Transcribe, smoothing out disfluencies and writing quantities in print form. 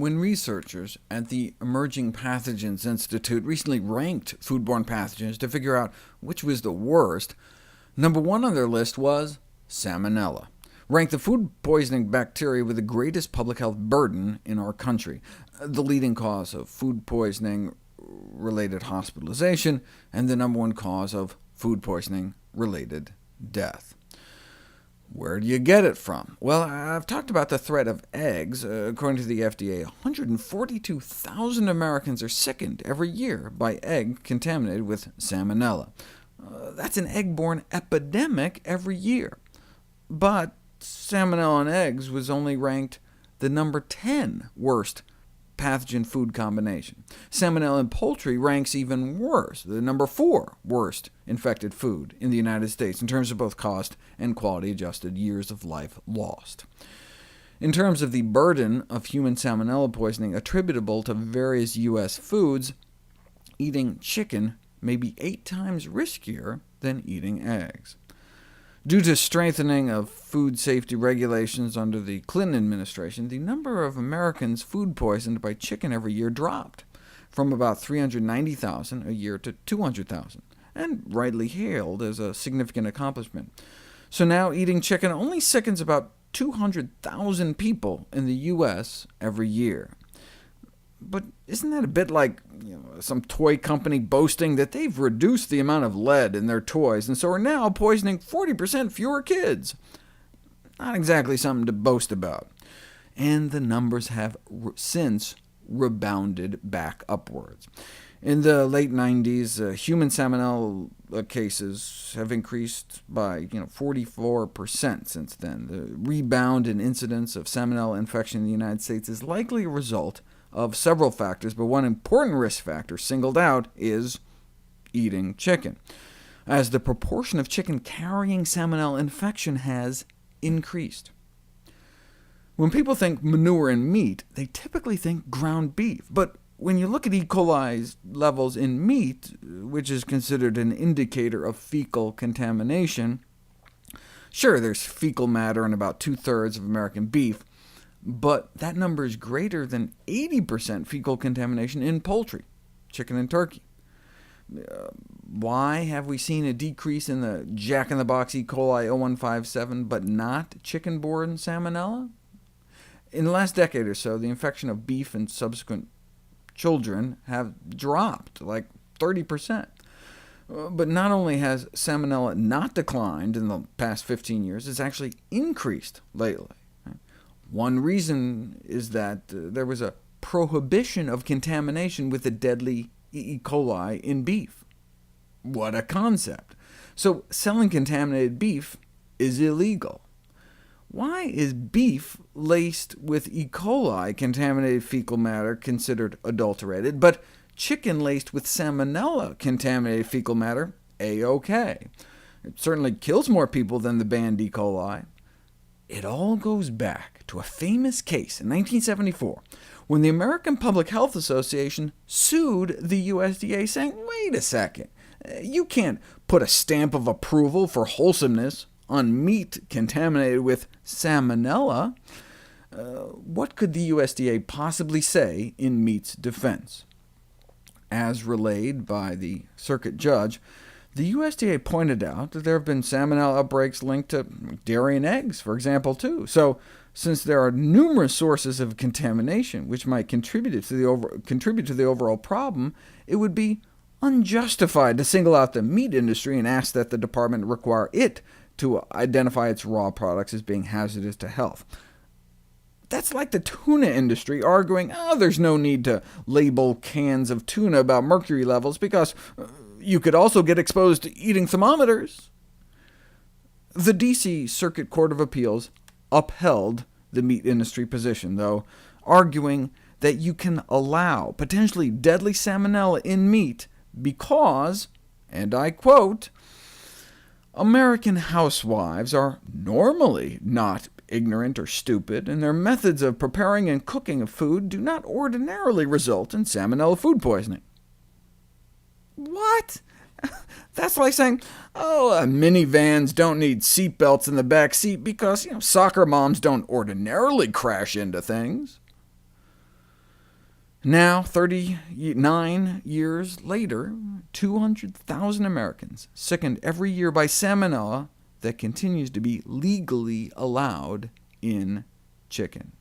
When researchers at the Emerging Pathogens Institute recently ranked foodborne pathogens to figure out which was the worst, number one on their list was Salmonella, ranked the food poisoning bacteria with the greatest public health burden in our country, the leading cause of food poisoning-related hospitalization, and the number one cause of food poisoning-related death. Where do you get it from? Well, I've talked about the threat of eggs. According to the FDA, 142,000 Americans are sickened every year by egg contaminated with Salmonella. That's an egg-borne epidemic every year. But Salmonella in eggs was only ranked the number 10 worst pathogen-food combination. Salmonella in poultry ranks even worse, the number 4 worst infected food in the United States, in terms of both cost and quality-adjusted years of life lost. In terms of the burden of human salmonella poisoning attributable to various U.S. foods, eating chicken may be 8 times riskier than eating eggs. Due to strengthening of food safety regulations under the Clinton administration, the number of Americans food poisoned by chicken every year dropped, from about 390,000 a year to 200,000, and rightly hailed as a significant accomplishment. So now eating chicken only sickens about 200,000 people in the U.S. every year. But isn't that a bit like some toy company boasting that they've reduced the amount of lead in their toys, and so are now poisoning 40% fewer kids? Not exactly something to boast about. And the numbers have since rebounded back upwards. In the late 90s, human salmonella cases have increased by 44% since then. The rebound in incidence of salmonella infection in the United States is likely a result of several factors, but one important risk factor singled out is eating chicken, as the proportion of chicken carrying salmonella infection has increased. When people think manure and meat, they typically think ground beef, but when you look at E. coli levels in meat, which is considered an indicator of fecal contamination, sure, there's fecal matter in about 2/3 of American beef, but that number is greater than 80% fecal contamination in poultry, chicken and turkey. Why have we seen a decrease in the Jack-in-the-Box E. coli 0157, but not chicken-borne salmonella? In the last decade or so, the infection of beef and subsequent children have dropped, like 30%. But not only has salmonella not declined in the past 15 years, it's actually increased lately. One reason is that there was a prohibition of contamination with the deadly E. coli in beef. What a concept! So selling contaminated beef is illegal. Why is beef laced with E. coli contaminated fecal matter considered adulterated, but chicken laced with salmonella contaminated fecal matter A-OK? It certainly kills more people than the banned E. coli. It all goes back to a famous case in 1974, when the American Public Health Association sued the USDA, saying, wait a second, you can't put a stamp of approval for wholesomeness on meat contaminated with salmonella. What could the USDA possibly say in meat's defense? As relayed by the circuit judge, the USDA pointed out that there have been salmonella outbreaks linked to dairy and eggs, for example, too. So, since there are numerous sources of contamination which might contribute to the overall problem, it would be unjustified to single out the meat industry and ask that the department require it to identify its raw products as being hazardous to health. That's like the tuna industry arguing, there's no need to label cans of tuna about mercury levels, because you could also get exposed to eating thermometers. The D.C. Circuit Court of Appeals upheld the meat industry position, though, arguing that you can allow potentially deadly salmonella in meat because, and I quote, American housewives are normally not ignorant or stupid, and their methods of preparing and cooking of food do not ordinarily result in salmonella food poisoning. What? That's like saying, minivans don't need seatbelts in the back seat because soccer moms don't ordinarily crash into things. Now, 39 years later, 200,000 Americans sickened every year by salmonella that continues to be legally allowed in chicken.